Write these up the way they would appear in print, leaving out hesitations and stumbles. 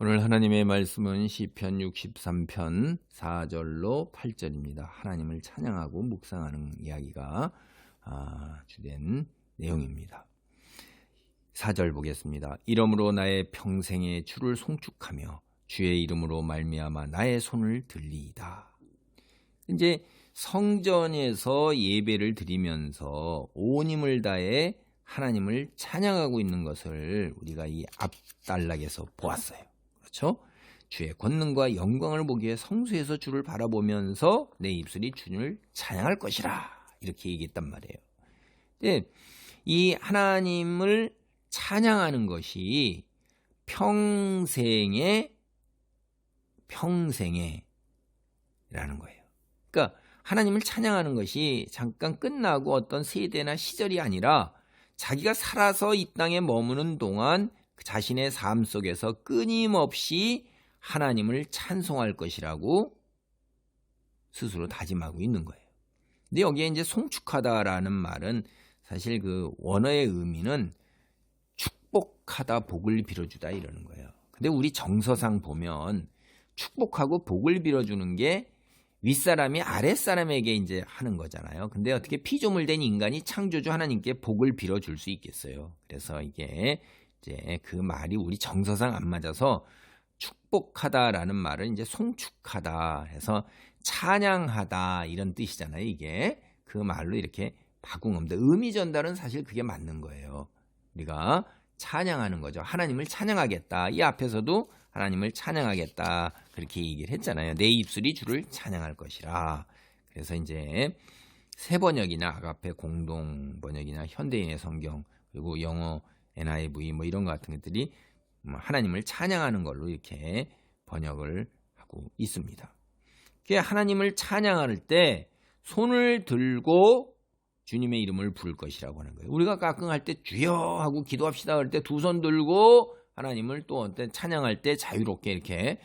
오늘 하나님의 말씀은 시편 63편 4절로 8절입니다. 하나님을 찬양하고 묵상하는 이야기가 주된 내용입니다. 4절 보겠습니다. 이러므로 나의 평생에 주를 송축하며 주의 이름으로 말미암아 나의 손을 들리이다. 이제 성전에서 예배를 드리면서 온 힘을 다해 하나님을 찬양하고 있는 것을 우리가 이 앞단락에서 보았어요. 그렇죠? 주의 권능과 영광을 보기 위해 성수에서 주를 바라보면서 내 입술이 주를 찬양할 것이라 이렇게 얘기했단 말이에요. 근데 이 하나님을 찬양하는 것이 평생에 라는 거예요. 그러니까 하나님을 찬양하는 것이 잠깐 끝나고 어떤 세대나 시절이 아니라 자기가 살아서 이 땅에 머무는 동안 자신의 삶 속에서 끊임없이 하나님을 찬송할 것이라고 스스로 다짐하고 있는 거예요. 근데 여기에 이제 송축하다라는 말은 사실 그 원어의 의미는 축복하다, 복을 빌어주다 이러는 거예요. 근데 우리 정서상 보면 축복하고 복을 빌어주는 게 윗사람이 아랫사람에게 이제 하는 거잖아요. 근데 어떻게 피조물된 인간이 창조주 하나님께 복을 빌어줄 수 있겠어요? 그래서 이게 이제 그 말이 우리 정서상 안 맞아서 축복하다라는 말은 이제 송축하다 해서 찬양하다 이런 뜻이잖아요. 이게 그 말로 이렇게 바꾼 겁니다. 의미 전달은 사실 그게 맞는 거예요. 우리가 찬양하는 거죠. 하나님을 찬양하겠다. 이 앞에서도 하나님을 찬양하겠다 그렇게 얘기를 했잖아요. 내 입술이 주를 찬양할 것이라. 그래서 이제 새 번역이나 아가페 공동 번역이나 현대인의 성경 그리고 영어 NIV 뭐 이런 것 같은 것들이 하나님을 찬양하는 걸로 이렇게 번역을 하고 있습니다. 하나님을 찬양할 때 손을 들고 주님의 이름을 부를 것이라고 하는 거예요. 우리가 가끔 할 때 주여 하고 기도합시다 할 때 두 손 들고 하나님을 또 어떤 찬양할 때 자유롭게 이렇게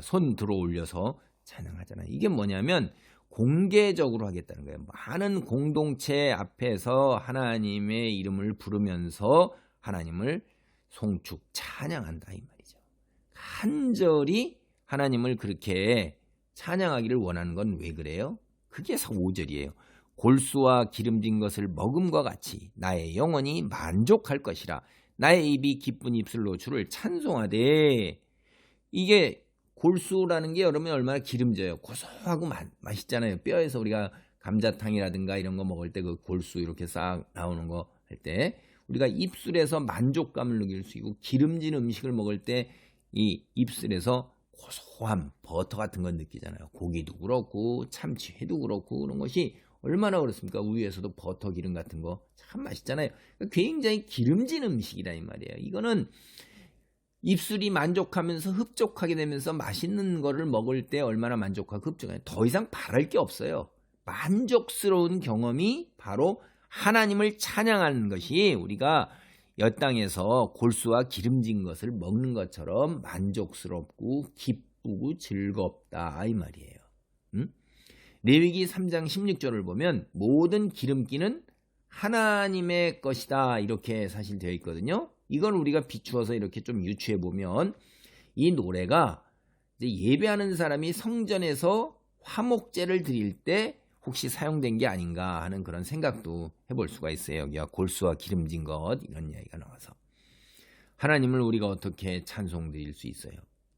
손 들어 올려서 찬양하잖아요. 이게 뭐냐면 공개적으로 하겠다는 거예요. 많은 공동체 앞에서 하나님의 이름을 부르면서 하나님을 송축 찬양한다 이 말이죠. 간절히 하나님을 그렇게 찬양하기를 원하는 건 왜 그래요? 그게 5절이에요. 골수와 기름진 것을 먹음과 같이 나의 영혼이 만족할 것이라. 나의 입이 기쁜 입술로 주를 찬송하되. 이게 골수라는 게 여러분이 얼마나 기름져요. 고소하고 맛있잖아요. 뼈에서 우리가 감자탕이라든가 이런 거 먹을 때 그 골수 이렇게 싹 나오는 거 할 때 우리가 입술에서 만족감을 느낄 수 있고 기름진 음식을 먹을 때 이 입술에서 고소한 버터 같은 건 느끼잖아요. 고기도 그렇고 참치회도 그렇고 그런 것이 얼마나 그렇습니까? 우유에서도 버터 기름 같은 거 참 맛있잖아요. 굉장히 기름진 음식이다 이 말이에요. 이거는 입술이 만족하면서 흡족하게 되면서 맛있는 거를 먹을 때 얼마나 만족하고 흡족해요. 더 이상 바랄 게 없어요. 만족스러운 경험이 바로 하나님을 찬양하는 것이 우리가 이 땅에서 골수와 기름진 것을 먹는 것처럼 만족스럽고 기쁘고 즐겁다 이 말이에요. 레위기 3장 16절을 보면 모든 기름기는 하나님의 것이다 이렇게 사실 되어 있거든요. 이건 우리가 비추어서 이렇게 좀 유추해 보면 이 노래가 이제 예배하는 사람이 성전에서 화목제를 드릴 때 혹시 사용된 게 아닌가 하는 그런 생각도 해볼 수가 있어요. 여기가 골수와 기름진 것 이런 이야기가 나와서 하나님을 우리가 어떻게 찬송 드릴 수 있어요?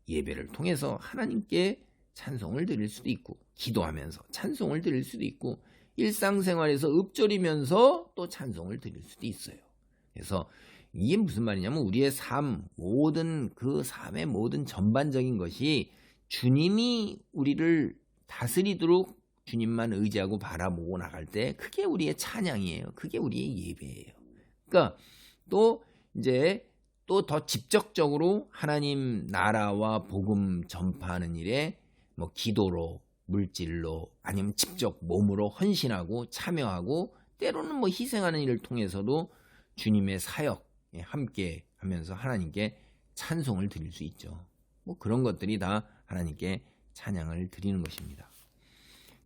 예배를 통해서 하나님께 찬송을 드릴 수도 있고 기도하면서 찬송을 드릴 수도 있고 일상생활에서 읊조리면서 또 찬송을 드릴 수도 있어요. 그래서 이게 무슨 말이냐면 우리의 삶 모든 그 삶의 모든 전반적인 것이 주님이 우리를 다스리도록 주님만 의지하고 바라보고 나갈 때 그게 우리의 찬양이에요. 그게 우리의 예배예요. 그러니까 또 이제 또 더 직접적으로 하나님 나라와 복음 전파하는 일에 뭐 기도로 물질로 아니면 직접 몸으로 헌신하고 참여하고 때로는 뭐 희생하는 일을 통해서도 주님의 사역에 함께 하면서 하나님께 찬송을 드릴 수 있죠. 뭐 그런 것들이 다 하나님께 찬양을 드리는 것입니다.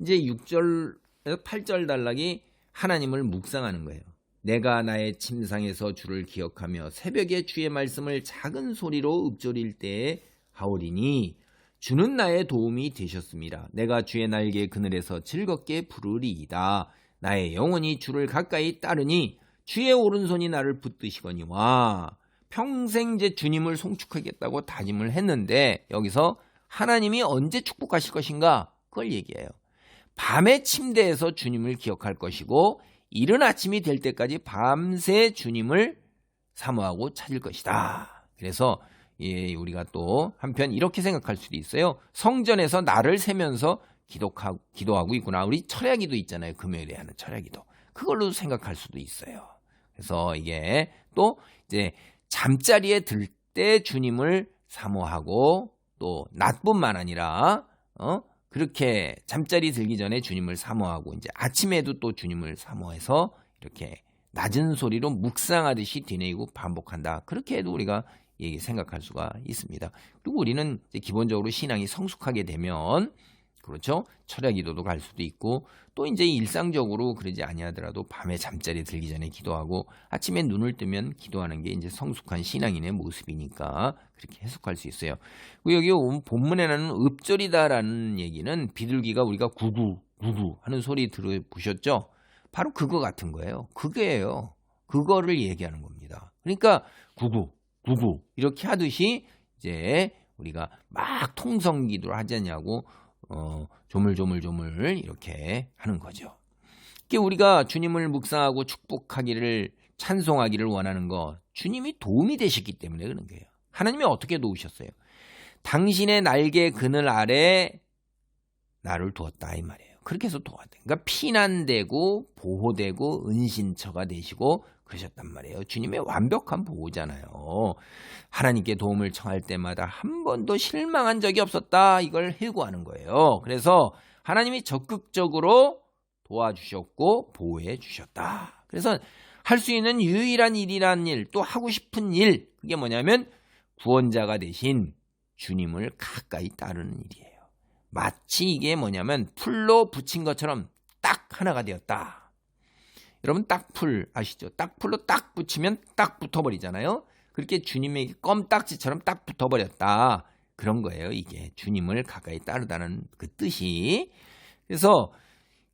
이제 6절, 8절 단락이 하나님을 묵상하는 거예요. 내가 나의 침상에서 주를 기억하며 새벽에 주의 말씀을 작은 소리로 읊조릴 때에 하오리니 주는 나의 도움이 되셨습니다. 내가 주의 날개 그늘에서 즐겁게 부르리이다. 나의 영혼이 주를 가까이 따르니 주의 오른손이 나를 붙드시거니와. 평생 이제 주님을 송축하겠다고 다짐을 했는데 여기서 하나님이 언제 축복하실 것인가? 그걸 얘기해요. 밤에 침대에서 주님을 기억할 것이고 이른 아침이 될 때까지 밤새 주님을 사모하고 찾을 것이다. 그래서 우리가 또 한편 이렇게 생각할 수도 있어요. 성전에서 날을 세면서 기도하고 있구나. 우리 철야기도 있잖아요. 금요일에 하는 철야기도. 그걸로 생각할 수도 있어요. 그래서 이게 또 이제 잠자리에 들 때 주님을 사모하고 또 낮뿐만 아니라 그렇게 잠자리 들기 전에 주님을 사모하고 이제 아침에도 또 주님을 사모해서 이렇게 낮은 소리로 묵상하듯이 되뇌이고 반복한다. 그렇게 해도 우리가 생각할 수가 있습니다. 그리고 우리는 이제 기본적으로 신앙이 성숙하게 되면 그렇죠. 철야 기도도 갈 수도 있고 또 이제 일상적으로 그러지 아니하더라도 밤에 잠자리에 들기 전에 기도하고 아침에 눈을 뜨면 기도하는 게 이제 성숙한 신앙인의 모습이니까 그렇게 해석할 수 있어요. 그리고 여기 본문에는 읊조리다라는 얘기는 비둘기가 우리가 구구 하는 소리 들어보셨죠? 바로 그거 같은 거예요. 그게예요. 그거를 얘기하는 겁니다. 그러니까 구구 이렇게 하듯이 이제 우리가 막 통성기도를 하지 않냐고 조물조물 이렇게 하는 거죠. 우리가 주님을 묵상하고 축복하기를 찬송하기를 원하는 거 주님이 도움이 되셨기 때문에 그런 거예요. 하나님이 어떻게 도우셨어요? 당신의 날개 그늘 아래 나를 두었다 이 말이에요. 그렇게 해서 도왔대. 그러니까 피난되고 보호되고 은신처가 되시고 그러셨단 말이에요. 주님의 완벽한 보호잖아요. 하나님께 도움을 청할 때마다 한 번도 실망한 적이 없었다. 이걸 회고하는 거예요. 그래서 하나님이 적극적으로 도와주셨고 보호해 주셨다. 그래서 할 수 있는 유일한 일이라는 일, 또 하고 싶은 일, 그게 뭐냐면 구원자가 되신 주님을 가까이 따르는 일이에요. 마치 이게 뭐냐면 풀로 붙인 것처럼 딱 하나가 되었다. 여러분 딱풀 아시죠? 딱풀로 딱 붙이면 딱 붙어버리잖아요. 그렇게 주님의 껌딱지처럼 딱 붙어버렸다. 그런 거예요. 이게 주님을 가까이 따르다는 그 뜻이. 그래서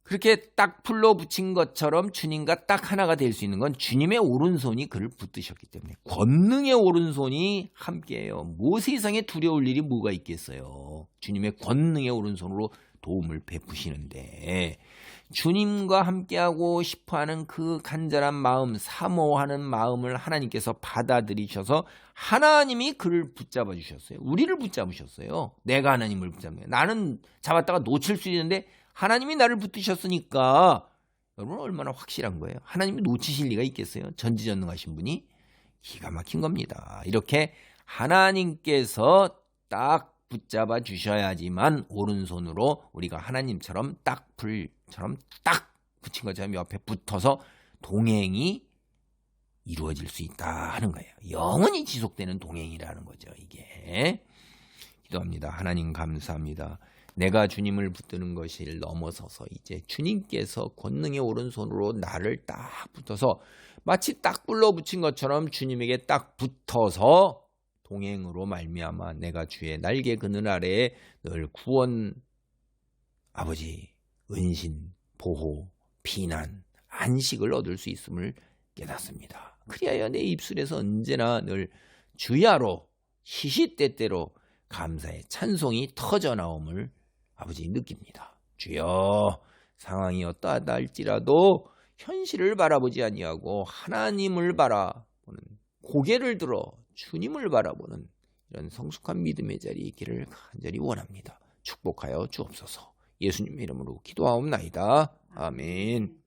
그렇게 딱 풀로 붙인 것처럼 주님과 딱 하나가 될 수 있는 건 주님의 오른손이 그를 붙드셨기 때문에 권능의 오른손이 함께해요. 뭐 세상에 두려울 일이 뭐가 있겠어요. 주님의 권능의 오른손으로 도움을 베푸시는데 주님과 함께하고 싶어하는 그 간절한 마음, 사모하는 마음을 하나님께서 받아들이셔서 하나님이 그를 붙잡아 주셨어요. 우리를 붙잡으셨어요. 내가 하나님을 붙잡는 거예요. 나는 잡았다가 놓칠 수 있는데 하나님이 나를 붙드셨으니까 여러분 얼마나 확실한 거예요. 하나님이 놓치실 리가 있겠어요. 전지전능하신 분이. 기가 막힌 겁니다. 이렇게 하나님께서 딱 붙잡아 주셔야지만 오른손으로 우리가 하나님처럼 딱 불처럼 딱 붙인 것처럼 옆에 붙어서 동행이 이루어질 수 있다 하는 거예요. 영원히 지속되는 동행이라는 거죠. 이게. 기도합니다. 하나님 감사합니다. 내가 주님을 붙드는 것을 넘어서서 이제 주님께서 권능의 오른손으로 나를 딱 붙어서 마치 딱 불러붙인 것처럼 주님에게 딱 붙어서 동행으로 말미암아 내가 주의 날개 그늘 아래에 늘 구원, 아버지, 은신, 보호, 피난, 안식을 얻을 수 있음을 깨닫습니다. 그리하여 내 입술에서 언제나 늘 주야로 시시때때로 감사의 찬송이 터져나옴을 아버지 느낍니다. 주여, 상황이 어떠하다 할지라도 현실을 바라보지 아니하고 하나님을 바라보는, 고개를 들어 주님을 바라보는 이런 성숙한 믿음의 자리에 있기를 간절히 원합니다. 축복하여 주옵소서. 예수님의 이름으로 기도하옵나이다. 아멘.